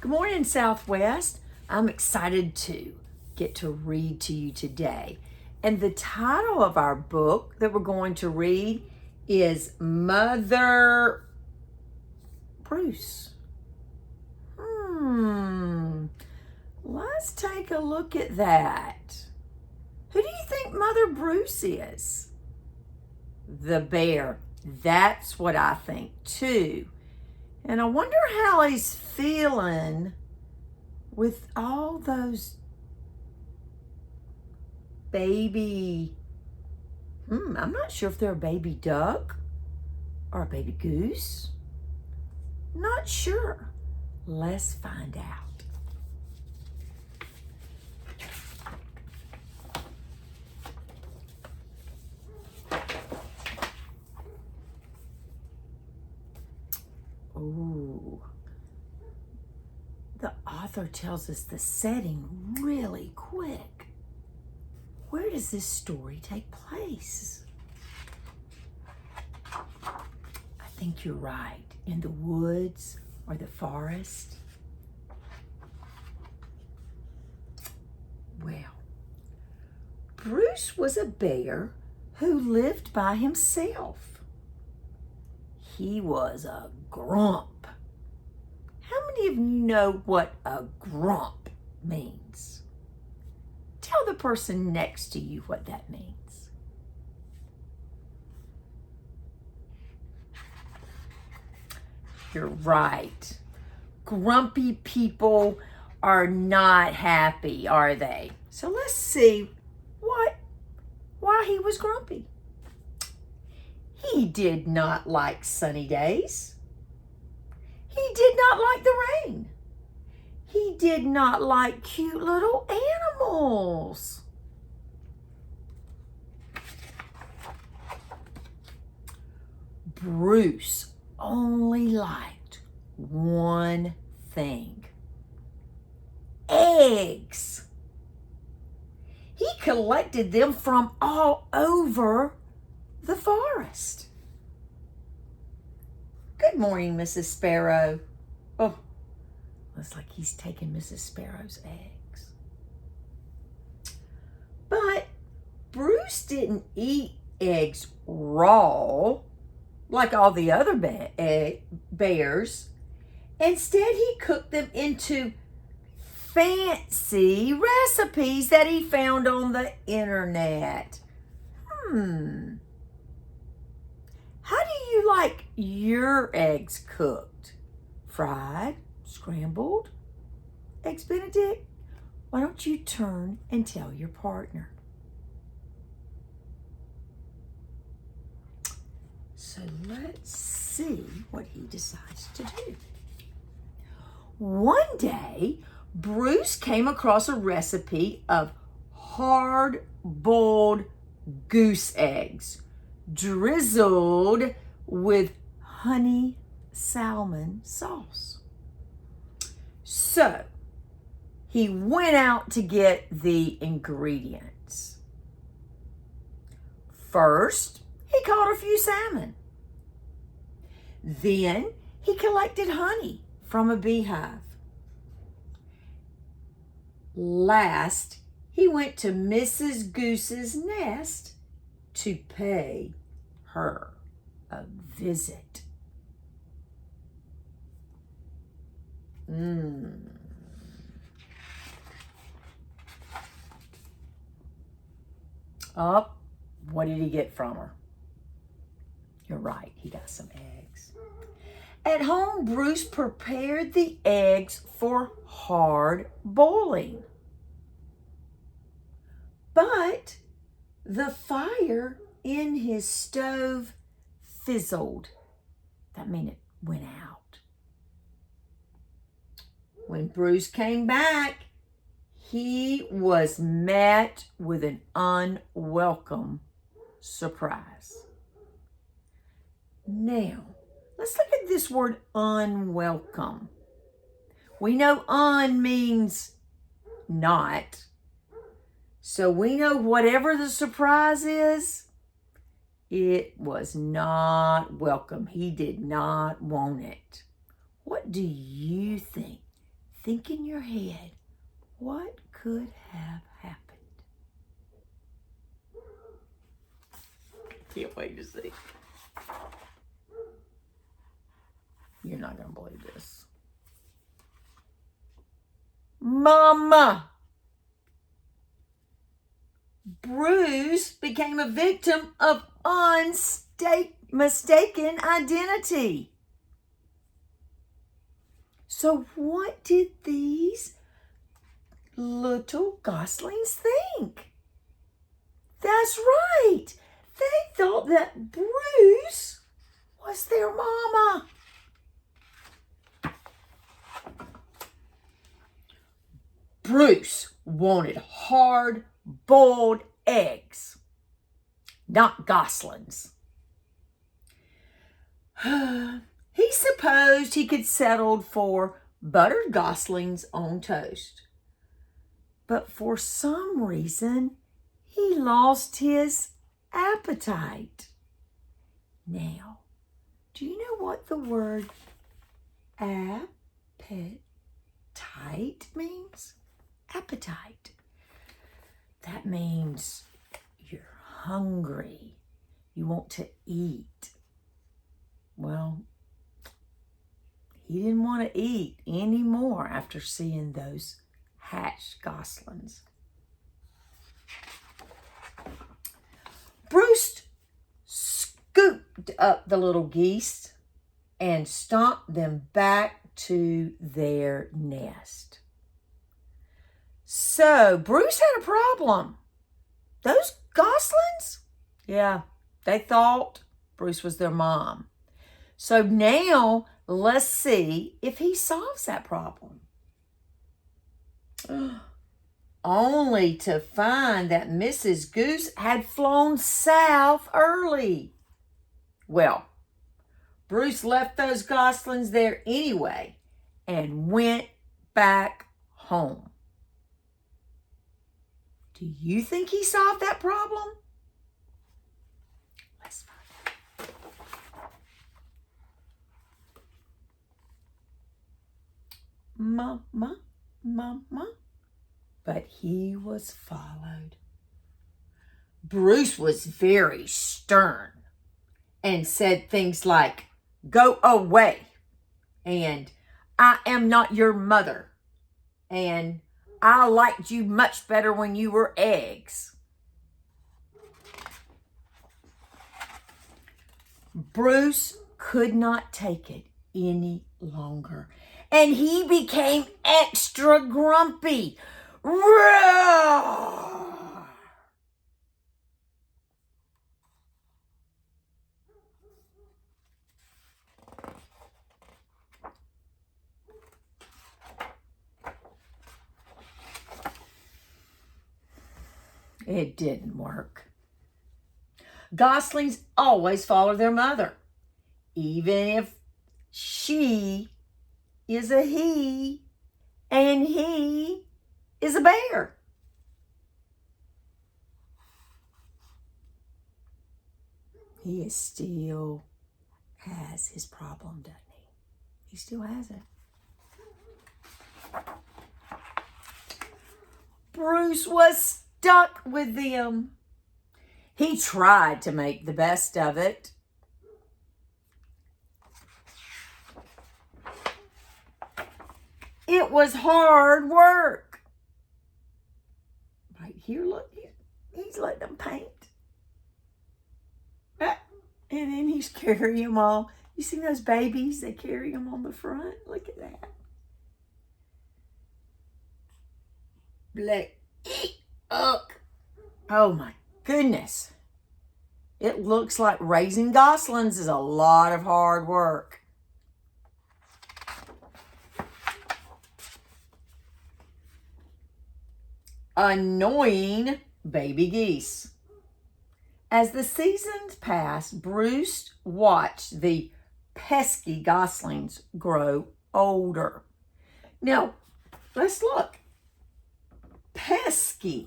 Good morning, Southwest. I'm excited to get to read to you today. And the title of our book that we're going to read is Mother Bruce. Let's take a look at that. Who do you think Mother Bruce is? The bear. That's what I think too. And I wonder how he's feeling with all those baby, I'm not sure if they're a baby duck or a baby goose. Not sure. Let's find out. Ooh. The author tells us the setting really quick. Where does this story take place? I think you're right. In the woods or the forest? Well, Bruce was a bear who lived by himself. He was a grump. How many of you know what a grump means? Tell the person next to you what that means. You're right. Grumpy people are not happy, are they? So let's see why he was grumpy. He did not like sunny days. He did not like the rain. He did not like cute little animals. Bruce only liked one thing: eggs. He collected them from all over the forest. Good morning, Mrs. Sparrow. Oh, looks like he's taking Mrs. Sparrow's eggs. But Bruce didn't eat eggs raw like all the other bears. Instead, he cooked them into fancy recipes that he found on the internet. How do you like your eggs cooked? Fried? Scrambled? Eggs Benedict? Why don't you turn and tell your partner? So let's see what he decides to do. One day, Bruce came across a recipe of hard-boiled goose eggs drizzled with honey salmon sauce. So he went out to get the ingredients. First, he caught a few salmon. Then he collected honey from a beehive. Last, he went to Mrs. Goose's nest to pay her a visit. Oh, what did he get from her? You're right, he got some eggs. At home, Bruce prepared the eggs for hard boiling. But the fire in his stove fizzled. That means it went out. When Bruce came back, he was met with an unwelcome surprise. Now, let's look at this word unwelcome. We know means not. So we know whatever the surprise is, it was not welcome. He did not want it. What do you think think in your head, what could have happened? Can't wait to see. You're not going to believe this. Mama! Bruce became a victim of mistaken identity. So what did these little goslings think? That's right. They thought that Bruce was their mama. Bruce wanted hard-boiled eggs, not goslings. He supposed he could settle for buttered goslings on toast. But for some reason, he lost his appetite. Now, do you know what the word appetite means? Appetite. That means you're hungry. You want to eat. Well, he didn't want to eat anymore after seeing those hatched goslings. Bruce scooped up the little geese and stomped them back to their nest. So Bruce had a problem. Those goslings, yeah, they thought Bruce was their mom. So now let's see if he solves that problem. Only to find that Mrs. Goose had flown south early. Well, Bruce left those goslings there anyway and went back home. Do you think he solved that problem? Let's find out. Mama. But he was followed. Bruce was very stern and said things like, "Go away," and "I am not your mother," and "I liked you much better when you were eggs." Bruce could not take it any longer, and he became extra grumpy. Roar! It didn't work. Goslings always follow their mother, even if she is a he and he is a bear. He still has his problem, doesn't he? He still has it. Bruce was stuck with them. He tried to make the best of it. It was hard work. Right here, look, he's letting them paint. And then he's carrying them all. You see those babies? They carry them on the front. Look at that. Oh my goodness. It looks like raising goslings is a lot of hard work. Annoying baby geese. As the seasons passed, Bruce watched the pesky goslings grow older. Now, let's look. Pesky.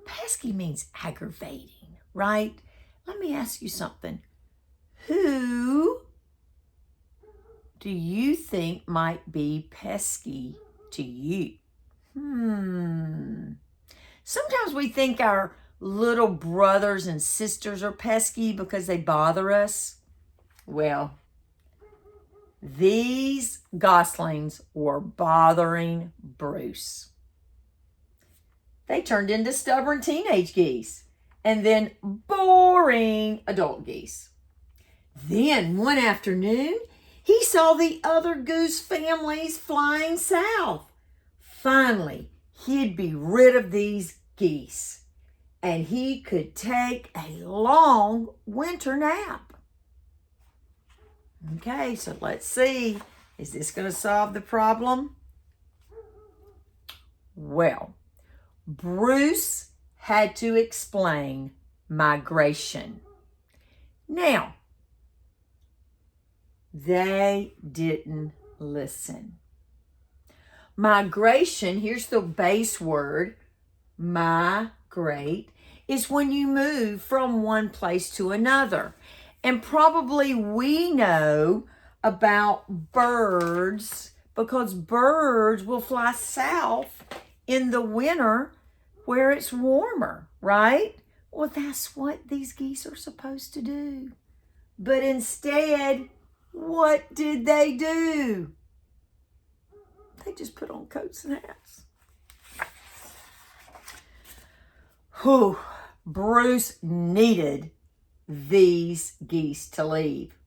Pesky means aggravating, right? Let me ask you something. Who do you think might be pesky to you? Sometimes we think our little brothers and sisters are pesky because they bother us. Well, these goslings were bothering Bruce. They turned into stubborn teenage geese and then boring adult geese. Then one afternoon, he saw the other goose families flying south. Finally, he'd be rid of these geese and he could take a long winter nap. Okay, so let's see. Is this going to solve the problem? Well, Bruce had to explain migration. Now, they didn't listen. Migration, here's the base word, migrate, is when you move from one place to another. And probably we know about birds because birds will fly south in the winter where it's warmer, right? Well, that's what these geese are supposed to do. But instead, what did they do? They just put on coats and hats. Whew, Bruce needed these geese to leave.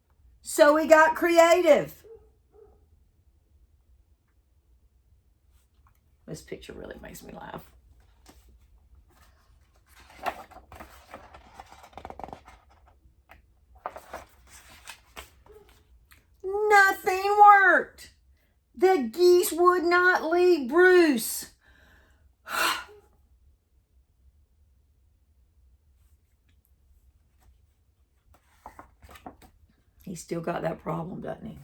So he got creative. This picture really makes me laugh. Nothing worked. The geese would not leave Bruce. He's still got that problem, doesn't he?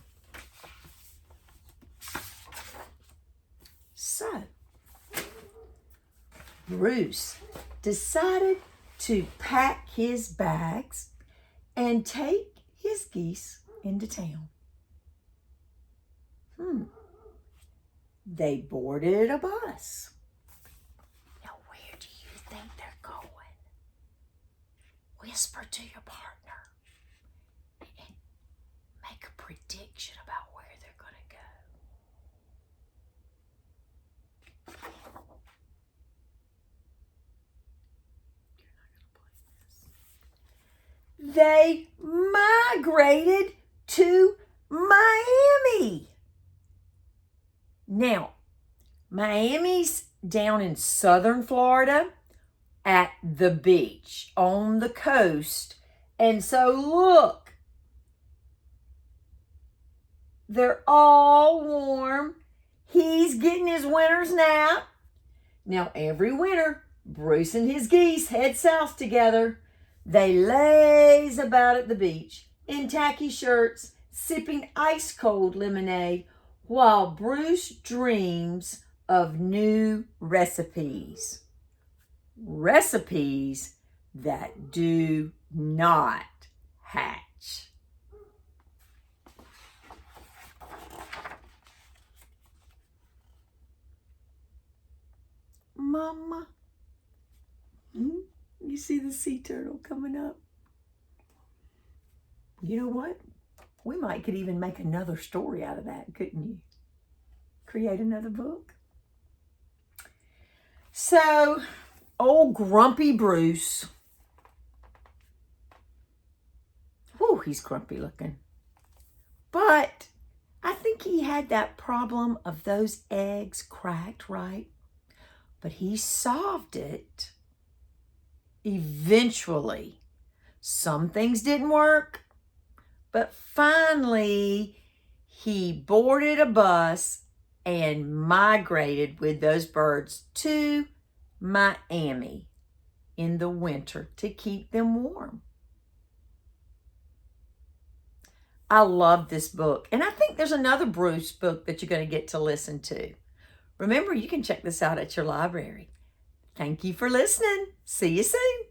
So, Bruce decided to pack his bags and take his geese into town. They boarded a bus. Now, where do you think they're going? Whisper to your partner and make a prediction about where they're going to go. They migrated to Miami. Now, Miami's down in southern Florida at the beach on the coast. And so look, they're all warm. He's getting his winter's nap. Now, every winter, Bruce and his geese head south together. They laze about at the beach in tacky shirts, sipping ice-cold lemonade, while Bruce dreams of new recipes. Recipes that do not hatch. Mama, you see the sea turtle coming up? You know what? We could even make another story out of that, couldn't you? Create another book. So, old grumpy Bruce. Whew, he's grumpy looking. But I think he had that problem of those eggs cracked, right? But he solved it eventually. Some things didn't work. But finally, he boarded a bus and migrated with those birds to Miami in the winter to keep them warm. I love this book. And I think there's another Bruce book that you're going to get to listen to. Remember, you can check this out at your library. Thank you for listening. See you soon.